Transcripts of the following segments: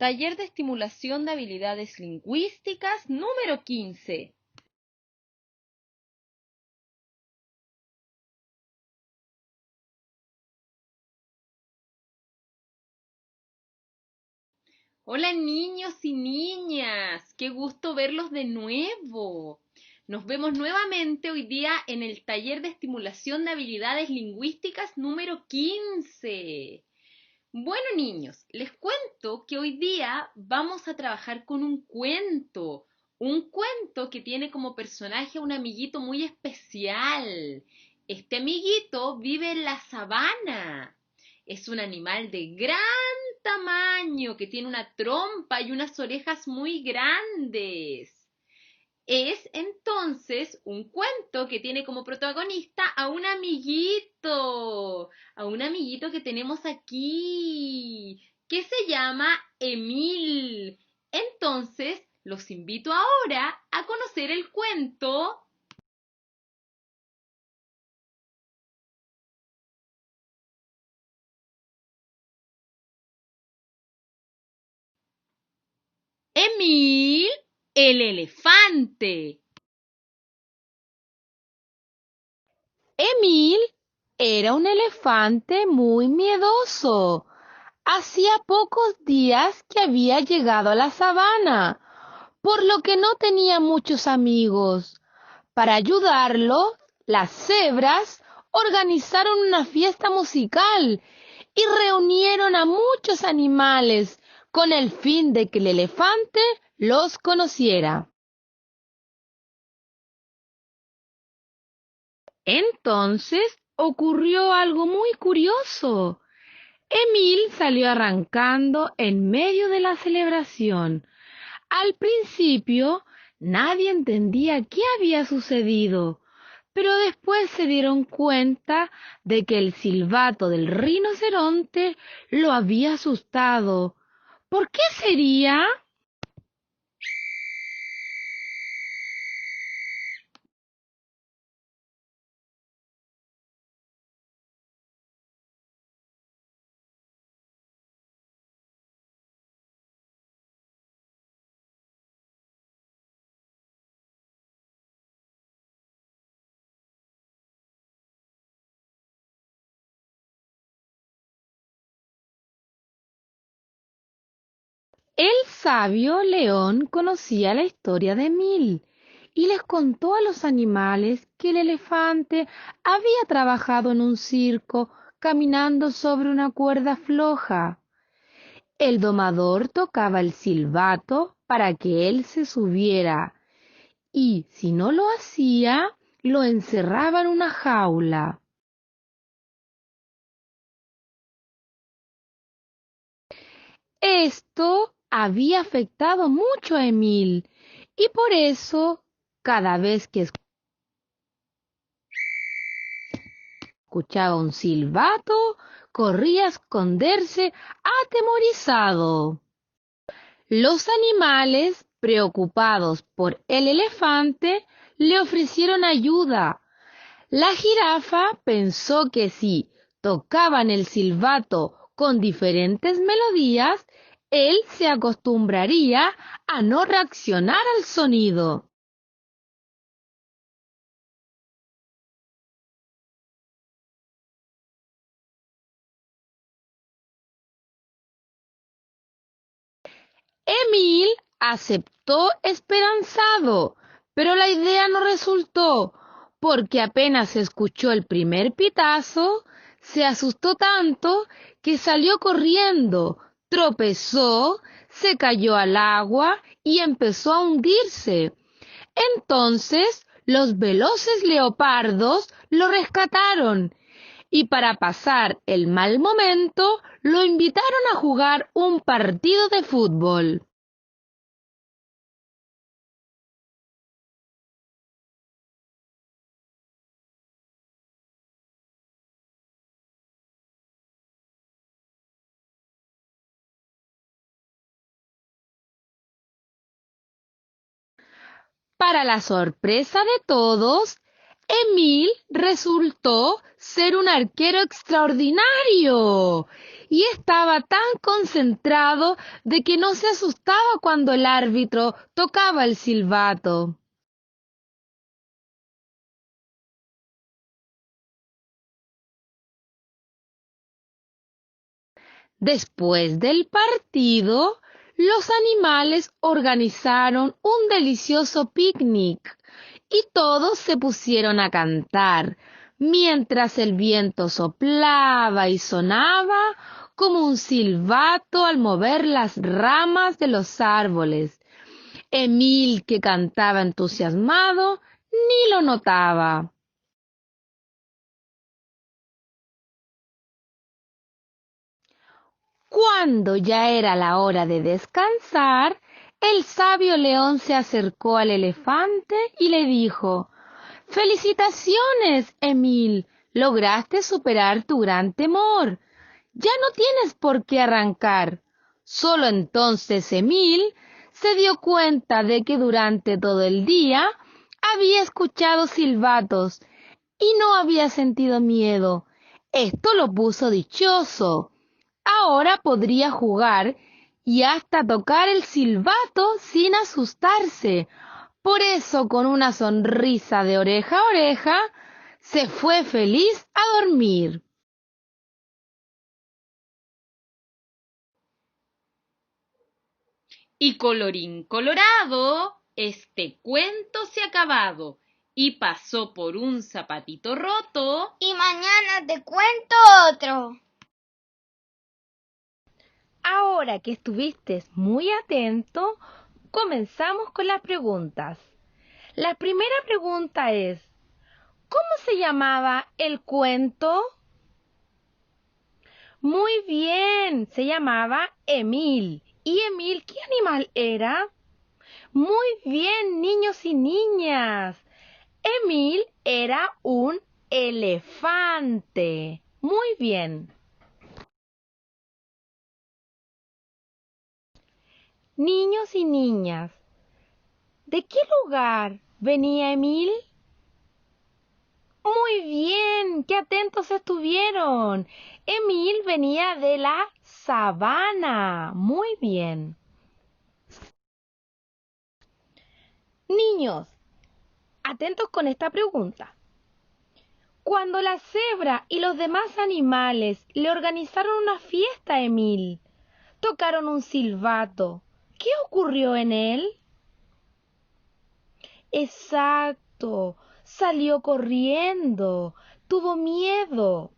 Taller de estimulación de habilidades lingüísticas número 15. Hola niños y niñas, qué gusto verlos de nuevo. Nos vemos nuevamente hoy día en el taller de estimulación de habilidades lingüísticas número 15. Bueno niños, les cuento que hoy día vamos a trabajar con un cuento que tiene como personaje a un amiguito muy especial. Este amiguito vive en la sabana. Es un animal de gran tamaño que tiene una trompa y unas orejas muy grandes. Es entonces un cuento que tiene como protagonista a un amiguito que tenemos aquí, que se llama Emil. Entonces, los invito ahora a conocer el cuento. Emil, el elefante. Emil era un elefante muy miedoso. Hacía pocos días que había llegado a la sabana, por lo que no tenía muchos amigos. Para ayudarlo, las cebras organizaron una fiesta musical y reunieron a muchos animales con el fin de que el elefante los conociera. Entonces ocurrió algo muy curioso. Emil salió arrancando en medio de la celebración. Al principio nadie entendía qué había sucedido, pero después se dieron cuenta de que el silbato del rinoceronte lo había asustado. ¿Por qué sería? El sabio león conocía la historia de Emil y les contó a los animales que el elefante había trabajado en un circo caminando sobre una cuerda floja. El domador tocaba el silbato para que él se subiera y, si no lo hacía, lo encerraba en una jaula. Esto había afectado mucho a Emil y por eso, cada vez que escuchaba un silbato, corría a esconderse atemorizado. Los animales, preocupados por el elefante, le ofrecieron ayuda. La jirafa pensó que si tocaban el silbato con diferentes melodías, él se acostumbraría a no reaccionar al sonido. Emil aceptó esperanzado, pero la idea no resultó, porque apenas escuchó el primer pitazo, se asustó tanto que salió corriendo, tropezó, se cayó al agua y empezó a hundirse. Entonces los veloces leopardos lo rescataron y para pasar el mal momento lo invitaron a jugar un partido de fútbol. Para la sorpresa de todos, Emil resultó ser un arquero extraordinario y estaba tan concentrado de que no se asustaba cuando el árbitro tocaba el silbato. Después del partido, los animales organizaron un delicioso picnic y todos se pusieron a cantar, mientras el viento soplaba y sonaba como un silbato al mover las ramas de los árboles. Emil, que cantaba entusiasmado, ni lo notaba. Cuando ya era la hora de descansar, el sabio león se acercó al elefante y le dijo: «Felicitaciones, Emil, lograste superar tu gran temor. Ya no tienes por qué arrancar». Solo entonces Emil se dio cuenta de que durante todo el día había escuchado silbatos y no había sentido miedo. Esto lo puso dichoso. Ahora podría jugar y hasta tocar el silbato sin asustarse. Por eso, con una sonrisa de oreja a oreja, se fue feliz a dormir. Y colorín colorado, este cuento se ha acabado y pasó por un zapatito roto. Y mañana te cuento otro. Ahora que estuviste muy atento, comenzamos con las preguntas. La primera pregunta es: ¿cómo se llamaba el cuento? Muy bien, se llamaba Emil. ¿Y Emil qué animal era? Muy bien, niños y niñas. Emil era un elefante. Muy bien. Niños y niñas, ¿de qué lugar venía Emil? Muy bien, qué atentos estuvieron. Emil venía de la sabana. Muy bien. Niños, atentos con esta pregunta. Cuando la cebra y los demás animales le organizaron una fiesta a Emil, tocaron un silbato. ¿Qué ocurrió en él? Exacto, salió corriendo, tuvo miedo.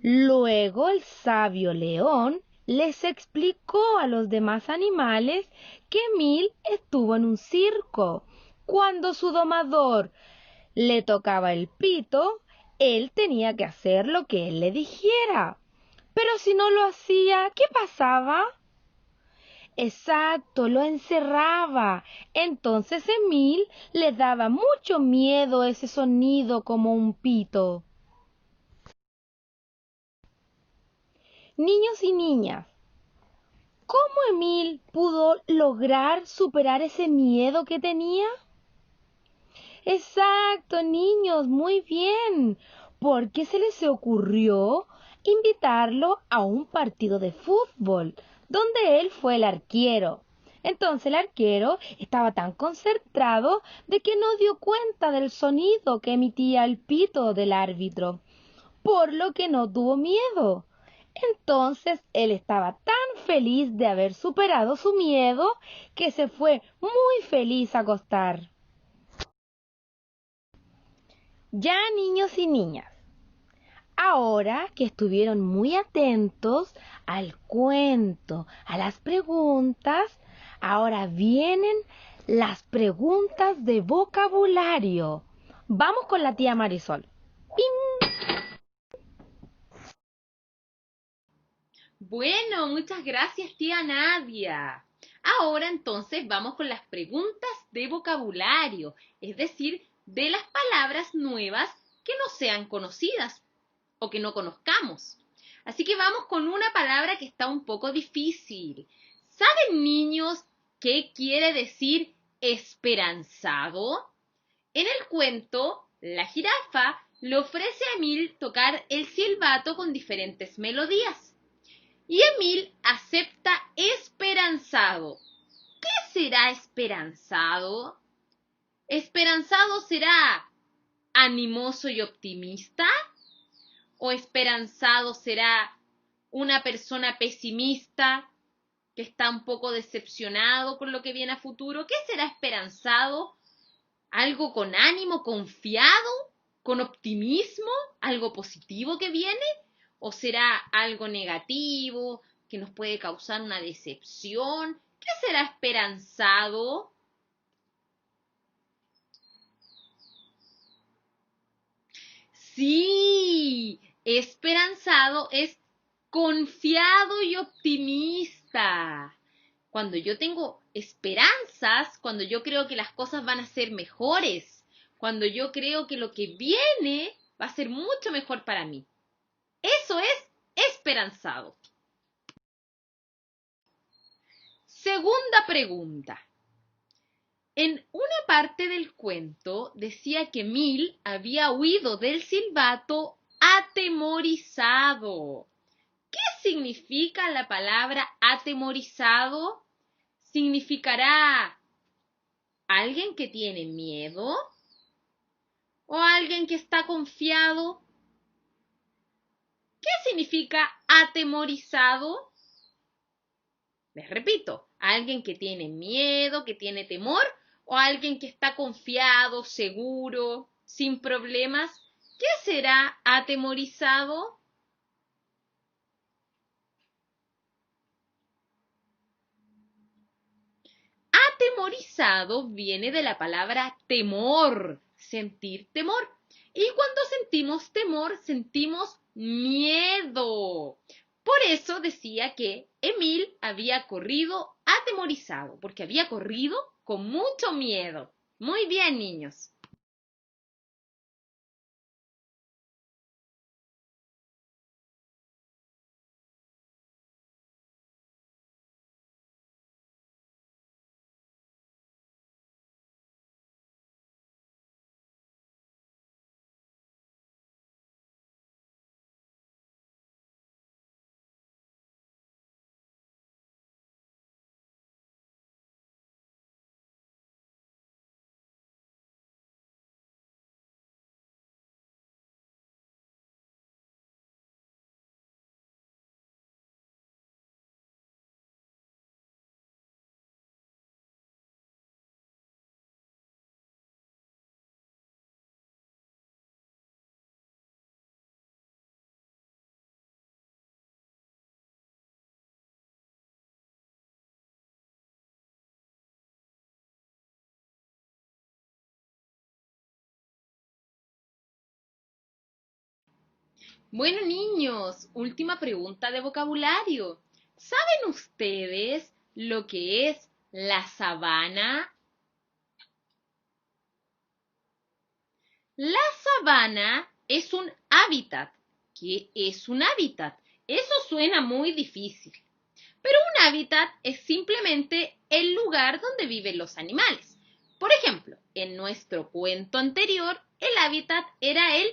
Luego el sabio león les explicó a los demás animales que Emil estuvo en un circo. Cuando su domador le tocaba el pito, él tenía que hacer lo que él le dijera. Pero si no lo hacía, ¿qué pasaba? Exacto, lo encerraba. Entonces Emil le daba mucho miedo ese sonido como un pito. Niños y niñas, ¿cómo Emil pudo lograr superar ese miedo que tenía? Exacto, niños, muy bien. ¿Por qué se les ocurrió invitarlo a un partido de fútbol donde él fue el arquero? Entonces el arquero estaba tan concentrado de que no dio cuenta del sonido que emitía el pito del árbitro, por lo que no tuvo miedo. Entonces él estaba tan feliz de haber superado su miedo que se fue muy feliz a acostar. Ya, niños y niñas, ahora que estuvieron muy atentos al cuento, a las preguntas, ahora vienen las preguntas de vocabulario. Vamos con la tía Marisol. ¡Ping! Bueno, muchas gracias, tía Nadia. Ahora entonces vamos con las preguntas de vocabulario, es decir, de las palabras nuevas que no sean conocidas o que no conozcamos. Así que vamos con una palabra que está un poco difícil. ¿Saben, niños, qué quiere decir esperanzado? En el cuento, La jirafa le ofrece a Emil tocar el silbato con diferentes melodías. Y Emil acepta esperanzado. ¿Qué será esperanzado? ¿Esperanzado será animoso y optimista? ¿O esperanzado será una persona pesimista que está un poco decepcionado con lo que viene a futuro? ¿Qué será esperanzado? ¿Algo con ánimo, confiado, con optimismo? ¿Algo positivo que viene? ¿O será algo negativo que nos puede causar una decepción? ¿Qué será esperanzado? Sí, esperanzado es confiado y optimista. Cuando yo tengo esperanzas, cuando yo creo que las cosas van a ser mejores, cuando yo creo que lo que viene va a ser mucho mejor para mí. Eso es esperanzado. Segunda pregunta. En una parte del cuento decía que Emil había huido del silbato atemorizado. ¿Qué significa la palabra atemorizado? ¿Significará alguien que tiene miedo? ¿O alguien que está confiado? ¿Qué significa atemorizado? Les repito, alguien que tiene miedo, que tiene temor, o alguien que está confiado, seguro, sin problemas. ¿Qué será atemorizado? Atemorizado viene de la palabra temor, sentir temor. Y cuando sentimos temor, sentimos miedo. Por eso decía que Emil había corrido atemorizado, porque había corrido con mucho miedo. Muy bien, niños. Bueno, niños, última pregunta de vocabulario. ¿Saben ustedes lo que es la sabana? La sabana es un hábitat. ¿Qué es un hábitat? Eso suena muy difícil. Pero un hábitat es simplemente el lugar donde viven los animales. Por ejemplo, en nuestro cuento anterior, el hábitat era el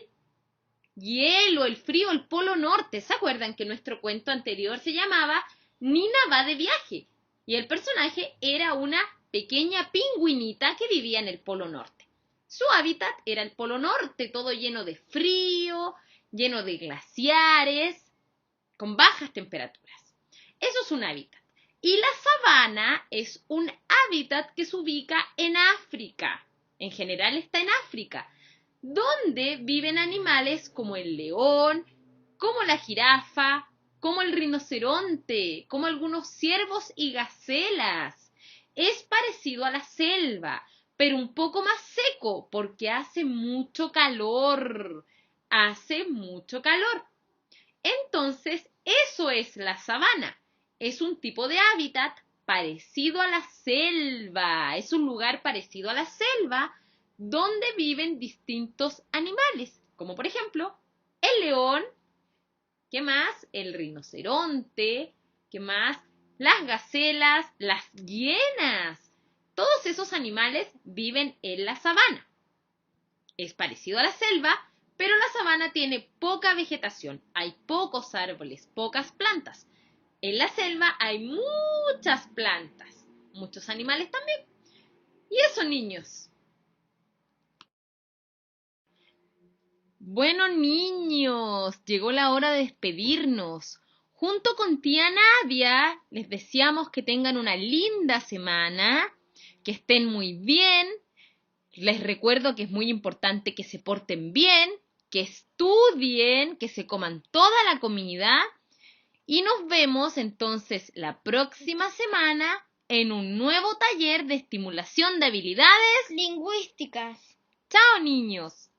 hielo, el frío, el polo norte. ¿Se acuerdan que nuestro cuento anterior se llamaba Nina va de viaje? Y el personaje era una pequeña pingüinita que vivía en el polo norte. Su hábitat era el polo norte, todo lleno de frío, lleno de glaciares, con bajas temperaturas. Eso es un hábitat. Y la sabana es un hábitat que se ubica en África. En general está en África, donde viven animales como el león, como la jirafa, como el rinoceronte, como algunos ciervos y gacelas. Es parecido a la selva, pero un poco más seco porque hace mucho calor. Hace mucho calor. Entonces, eso es la sabana. Es un tipo de hábitat parecido a la selva. Es un lugar parecido a la selva donde viven distintos animales, como por ejemplo el león, ¿qué más? El rinoceronte, ¿qué más? Las gacelas, las hienas. Todos esos animales viven en la sabana. Es parecido a la selva, pero la sabana tiene poca vegetación. Hay pocos árboles, pocas plantas. En la selva hay muchas plantas, muchos animales también. Y eso, niños. Bueno, niños, llegó la hora de despedirnos. Junto con tía Nadia, les deseamos que tengan una linda semana, que estén muy bien. Les recuerdo que es muy importante que se porten bien, que estudien, que se coman toda la comida. Y nos vemos entonces la próxima semana en un nuevo taller de estimulación de habilidades lingüísticas. ¡Chao, niños!